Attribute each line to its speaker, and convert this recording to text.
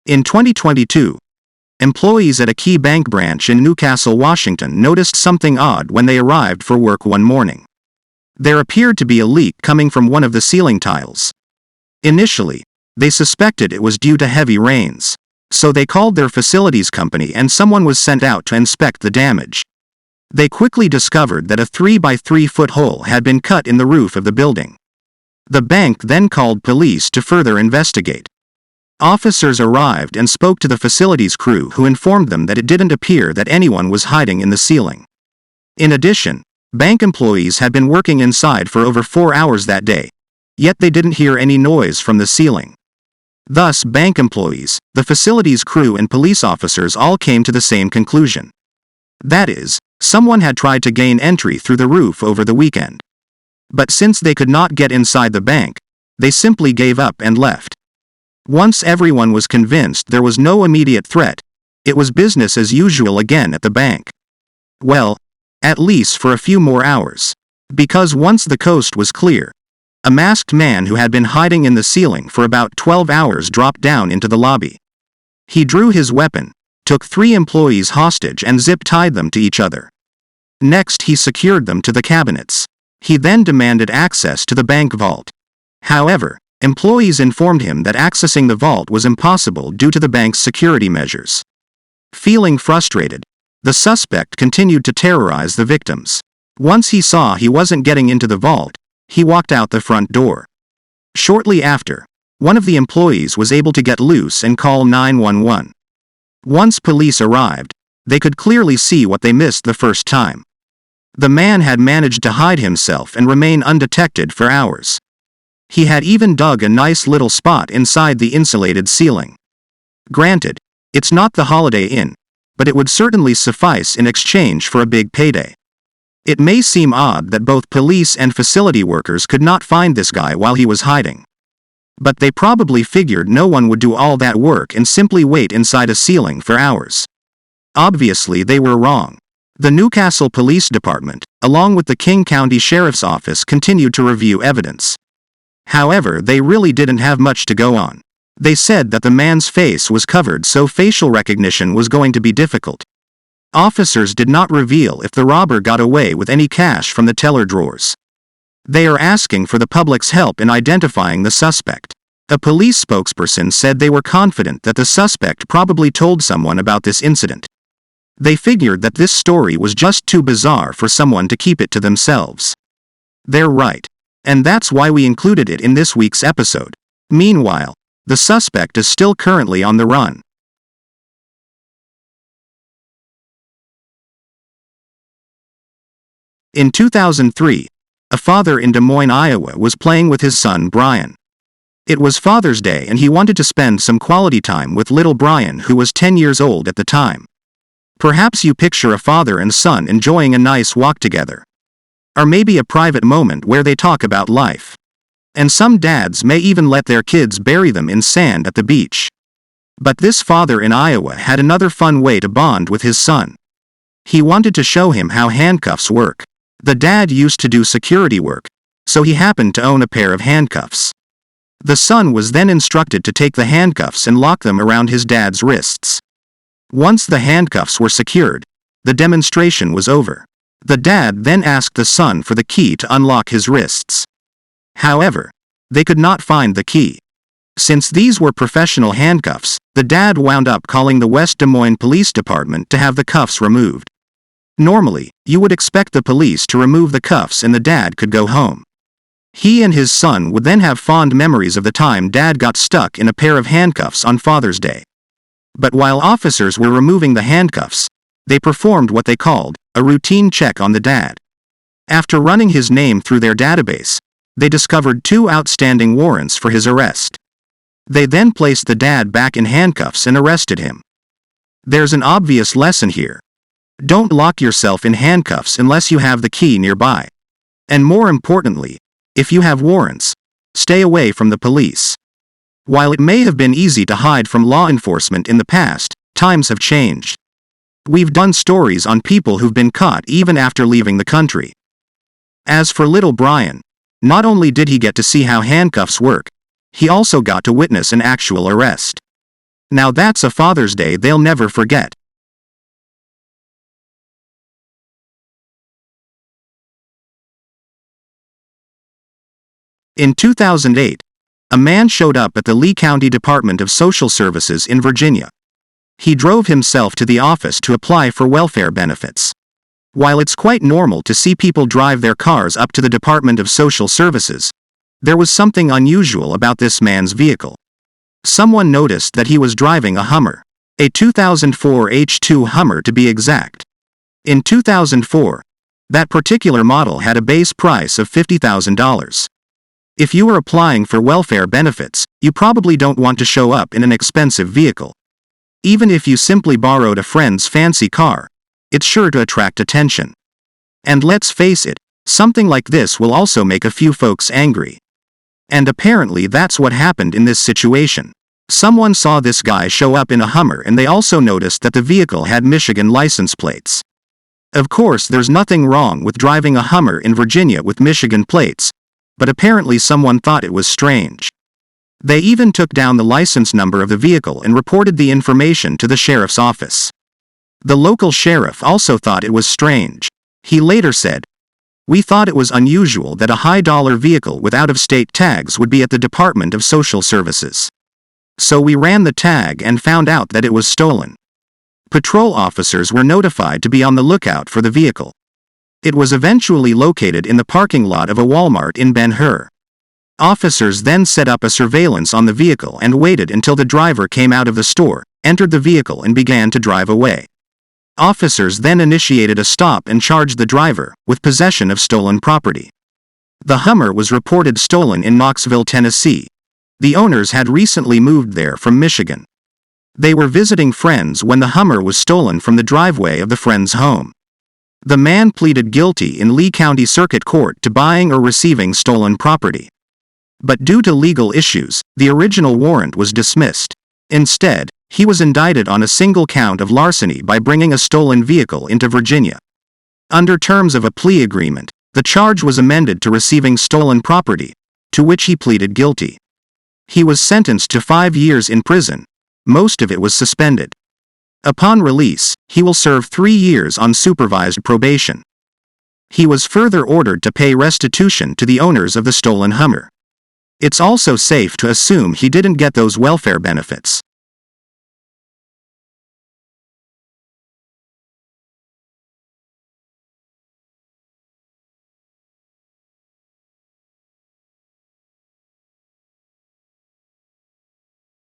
Speaker 1: In 2022, employees at a key bank branch in Newcastle, Washington noticed something odd when they arrived for work one morning. There appeared to be a leak coming from one of the ceiling tiles. Initially, they suspected it was due to heavy rains, so they called their facilities company and someone was sent out to inspect the damage. They quickly discovered that a 3 by 3 foot hole had been cut in the roof of the building. The bank then called police to further investigate. Officers arrived and spoke to the facilities crew, who informed them that it didn't appear that anyone was hiding in the ceiling. In addition, bank employees had been working inside for over 4 hours that day, yet they didn't hear any noise from the ceiling. Thus, bank employees, the facilities crew and police officers all came to the same conclusion. That is, someone had tried to gain entry through the roof over the weekend. But since they could not get inside the bank, they simply gave up and left. Once everyone was convinced there was no immediate threat, it was business as usual again at the bank. Well, at least for a few more hours. Because once the coast was clear, a masked man who had been hiding in the ceiling for about 12 hours dropped down into the lobby. He drew his weapon, took 3 employees hostage and zip-tied them to each other. Next, he secured them to the cabinets. He then demanded access to the bank vault. However, employees informed him that accessing the vault was impossible due to the bank's security measures. Feeling frustrated, the suspect continued to terrorize the victims. Once he saw he wasn't getting into the vault, he walked out the front door. Shortly after, one of the employees was able to get loose and call 911. Once police arrived, they could clearly see what they missed the first time. The man had managed to hide himself and remain undetected for hours. He had even dug a nice little spot inside the insulated ceiling. Granted, it's not the Holiday Inn, but it would certainly suffice in exchange for a big payday. It may seem odd that both police and facility workers could not find this guy while he was hiding. But they probably figured no one would do all that work and simply wait inside a ceiling for hours. Obviously, they were wrong. The Newcastle Police Department, along with the King County Sheriff's Office, continued to review evidence. However, they really didn't have much to go on. They said that the man's face was covered, so facial recognition was going to be difficult. Officers did not reveal if the robber got away with any cash from the teller drawers. They are asking for the public's help in identifying the suspect. A police spokesperson said they were confident that the suspect probably told someone about this incident. They figured that this story was just too bizarre for someone to keep it to themselves. They're right. And that's why we included it in this week's episode. Meanwhile, the suspect is still currently on the run. In 2003, a father in Des Moines, Iowa was playing with his son Brian. It was Father's Day and he wanted to spend some quality time with little Brian, who was 10 years old at the time. Perhaps you picture a father and son enjoying a nice walk together. Or maybe a private moment where they talk about life. And some dads may even let their kids bury them in sand at the beach. But this father in Iowa had another fun way to bond with his son. He wanted to show him how handcuffs work. The dad used to do security work, so he happened to own a pair of handcuffs. The son was then instructed to take the handcuffs and lock them around his dad's wrists. Once the handcuffs were secured, the demonstration was over. The dad then asked the son for the key to unlock his wrists. However, they could not find the key. Since these were professional handcuffs, the dad wound up calling the West Des Moines Police Department to have the cuffs removed. Normally, you would expect the police to remove the cuffs and the dad could go home. He and his son would then have fond memories of the time dad got stuck in a pair of handcuffs on Father's Day. But while officers were removing the handcuffs, they performed what they called a routine check on the dad. After running his name through their database, they discovered 2 outstanding warrants for his arrest. They then placed the dad back in handcuffs and arrested him. There's an obvious lesson here. Don't lock yourself in handcuffs unless you have the key nearby. And more importantly, if you have warrants, stay away from the police. While it may have been easy to hide from law enforcement in the past, times have changed. We've done stories on people who've been caught even after leaving the country. As for little Brian, not only did he get to see how handcuffs work, he also got to witness an actual arrest. Now that's a Father's Day they'll never forget. In 2008, a man showed up at the Lee County Department of Social Services in Virginia. He drove himself to the office to apply for welfare benefits. While it's quite normal to see people drive their cars up to the Department of Social Services, there was something unusual about this man's vehicle. Someone noticed that he was driving a Hummer, a 2004 H2 Hummer to be exact. In 2004, that particular model had a base price of $50,000. If you are applying for welfare benefits, you probably don't want to show up in an expensive vehicle. Even if you simply borrowed a friend's fancy car, it's sure to attract attention. And let's face it, something like this will also make a few folks angry. And apparently that's what happened in this situation. Someone saw this guy show up in a Hummer and they also noticed that the vehicle had Michigan license plates. Of course, there's nothing wrong with driving a Hummer in Virginia with Michigan plates, but apparently someone thought it was strange. They even took down the license number of the vehicle and reported the information to the sheriff's office. The local sheriff also thought it was strange. He later said, "We thought it was unusual that a high-dollar vehicle with out-of-state tags would be at the Department of Social Services. So we ran the tag and found out that it was stolen." Patrol officers were notified to be on the lookout for the vehicle. It was eventually located in the parking lot of a Walmart in Ben-Hur. Officers then set up a surveillance on the vehicle and waited until the driver came out of the store, entered the vehicle and began to drive away. Officers then initiated a stop and charged the driver with possession of stolen property. The Hummer was reported stolen in Knoxville, Tennessee. The owners had recently moved there from Michigan. They were visiting friends when the Hummer was stolen from the driveway of the friend's home. The man pleaded guilty in Lee County Circuit Court to buying or receiving stolen property. But due to legal issues, the original warrant was dismissed. Instead, he was indicted on a single count of larceny by bringing a stolen vehicle into Virginia. Under terms of a plea agreement, the charge was amended to receiving stolen property, to which he pleaded guilty. He was sentenced to 5 years in prison. Most of it was suspended. Upon release, he will serve 3 years on supervised probation. He was further ordered to pay restitution to the owners of the stolen Hummer. It's also safe to assume he didn't get those welfare benefits.